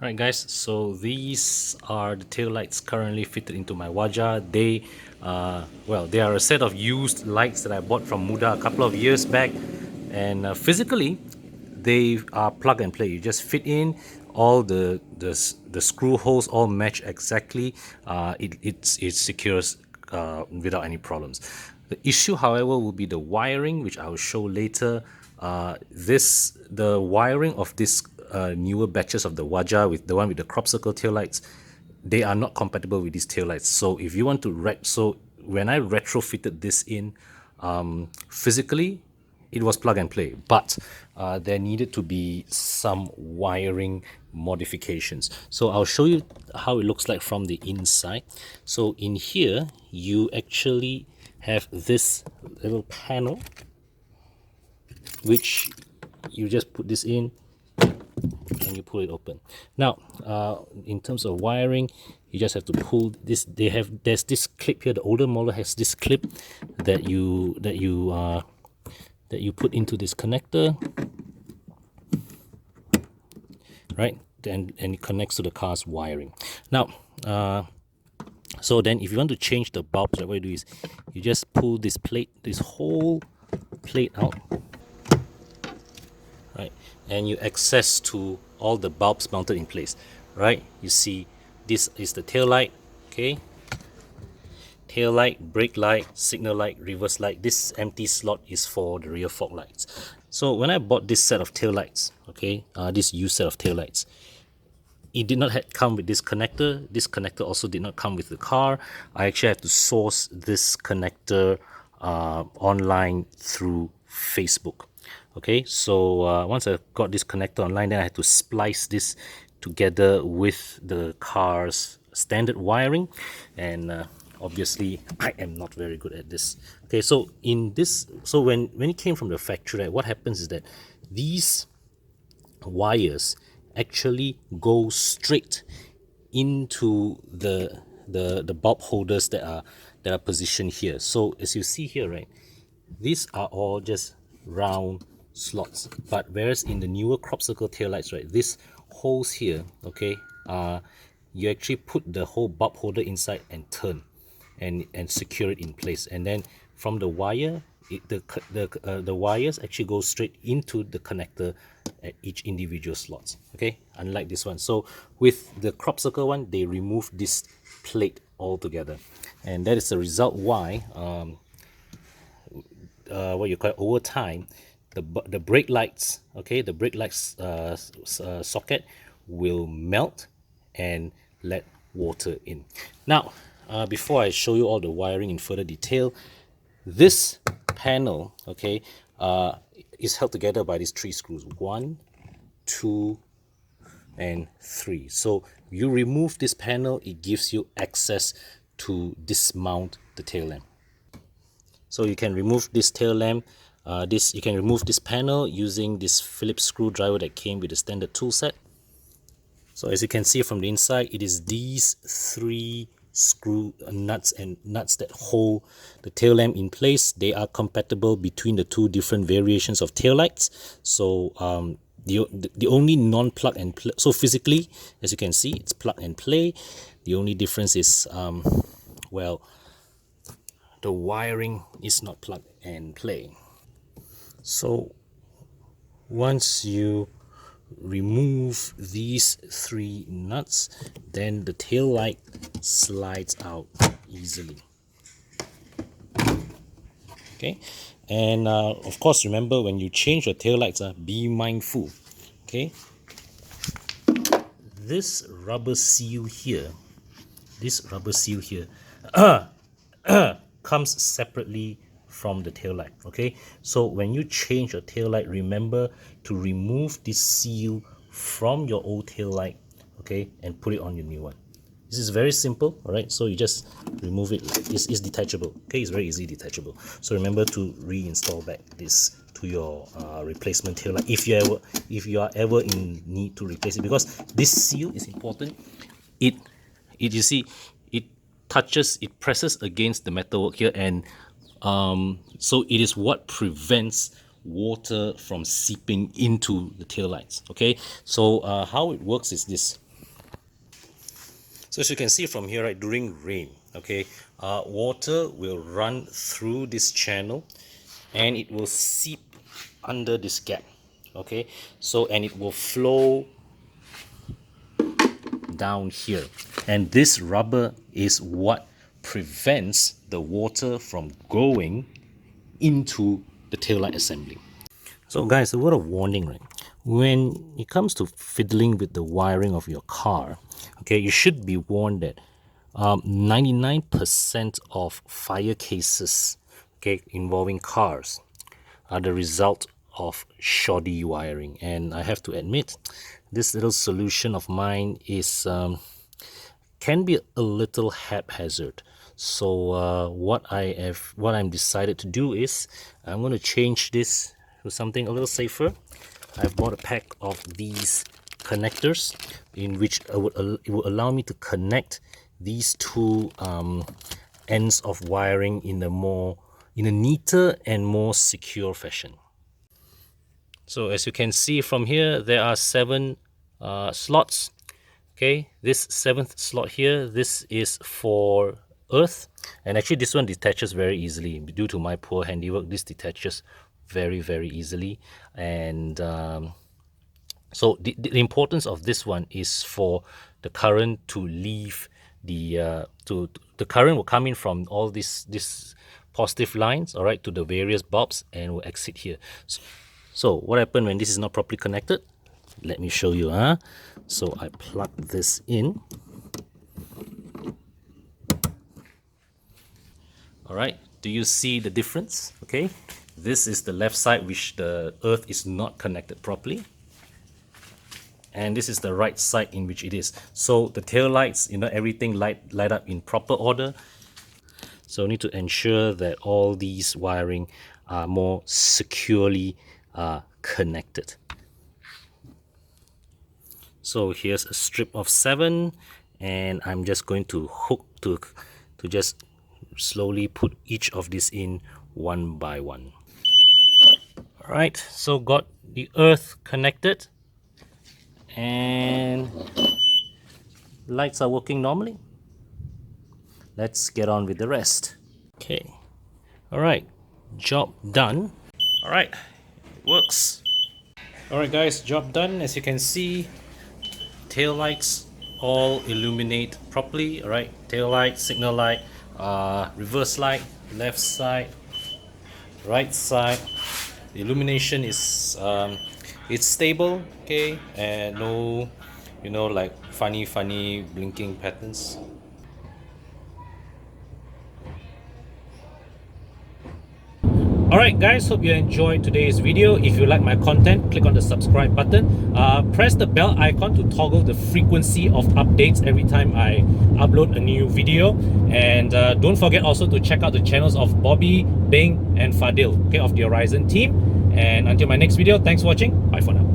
Alright guys, so these are the tail lights currently fitted into my Waja. They they are a set of used lights that I bought from Muda a couple of years back, and physically they are plug and play. You just fit in all the screw holes, all match exactly. It secures without any problems. The issue, however, will be the wiring, which I will show later. The wiring of this newer batches of the Waja, with the one with the crop circle tail lights, they are not compatible with these tail lights. So if you want to so when I retrofitted this in, physically it was plug and play, but there needed to be some wiring modifications. So I'll show you how it looks like from the inside. So in here you actually have this little panel, which you just put this in and you pull it open. Now in terms of wiring, you just have to pull this. There's this clip here. The older model has this clip that you put into this connector, right? And it connects to the car's wiring. Now so then if you want to change the bulbs, what you do is you just pull this whole plate out, right? And you access to all the bulbs mounted in place, right? You see, this is the tail light, okay? Tail light, brake light, signal light, reverse light. This empty slot is for the rear fog lights. So when I bought this set of tail lights, okay, this used set of tail lights, it did not come with this connector. This connector also did not come with the car. I actually had to source this connector online through Facebook. Okay, so once I got this connector online, then I had to splice this together with the car's standard wiring, and obviously I am not very good at this. Okay, so when it came from the factory, right, what happens is that these wires actually go straight into the bulb holders that are positioned here. So as you see here, right, these are all just round slots, but whereas in the newer crop circle tail lights, right, these holes here, okay, you actually put the whole bulb holder inside and turn and secure it in place, and then from the wire, the wires actually go straight into the connector at each individual slots. Okay, unlike this one. So with the crop circle one, they remove this plate altogether, and that is the result why what you call over time, the brake lights, okay, the brake lights socket will melt and let water in. Now before I show you all the wiring in further detail, this panel, okay, is held together by these 3 screws, 1, 2, and 3. So you remove this panel, it gives you access to dismount the tail lamp. So you can remove this tail lamp, you can remove this panel using this Phillips screwdriver that came with the standard tool set. So as you can see from the inside, it is these 3 screw nuts that hold the tail lamp in place. They are compatible between the 2 different variations of tail lights. So the only non-plug and play, so physically, as you can see, it's plug and play. The only difference is well, the wiring is not plug and play. So once you remove these 3 nuts, then the tail light slides out easily. Okay, and of course, remember, when you change your tail lights, be mindful. Okay, this rubber seal here comes separately from the tail light. Okay, so when you change your tail light, remember to remove this seal from your old tail light, okay, and put it on your new one. This is very simple. All right, so you just remove it. It's detachable. Okay, it's very easily detachable. So remember to reinstall back this to your replacement tail light if you are ever in need to replace it, because this seal is important. You see, it presses against the metalwork here, and so it is what prevents water from seeping into the tail lights. Okay, so how it works is this. So as you can see from here, right, during rain, okay, water will run through this channel and it will seep under this gap, okay, so and it will flow down here, and this rubber is what prevents the water from going into the taillight assembly. So guys, a word of warning, right? When it comes to fiddling with the wiring of your car, okay, you should be warned that 99% of fire cases, okay, involving cars are the result of shoddy wiring. And I have to admit, this little solution of mine is can be a little haphazard. So what I'm decided to do is I'm going to change this to something a little safer. I've bought a pack of these connectors in which it will allow me to connect these two ends of wiring in a neater and more secure fashion. So as you can see from here, there are 7 slots. Okay, this 7th slot here, this is for earth, and actually this one detaches very easily. Due to my poor handiwork, this detaches very easily. And so the importance of this one is for the current to leave the the current will come in from all this positive lines, all right, to the various bulbs and will exit here. So what happened when this is not properly connected? Let me show you. So I plug this in. All right, do you see the difference? Okay, this is the left side which the earth is not connected properly, and this is the right side in which it is. So the tail lights, everything light up in proper order. So need to ensure that all these wiring are more securely connected. So here's a strip of 7, and I'm just going to hook to just slowly put each of these in one by one. All right, so got the earth connected and lights are working normally. Let's get on with the rest. Okay, all right, job done. All right, it works. All right guys, job done. As you can see, tail lights all illuminate properly. All right, tail light, signal light, reverse light, left side, right side. The illumination is it's stable, okay, and no like funny blinking patterns. Alright guys, hope you enjoyed today's video. If you like my content, click on the subscribe button. Press the bell icon to toggle the frequency of updates every time I upload a new video. And don't forget also to check out the channels of Bobby, Bing and Fadil, okay, of the Horizon team. And until my next video, thanks for watching. Bye for now.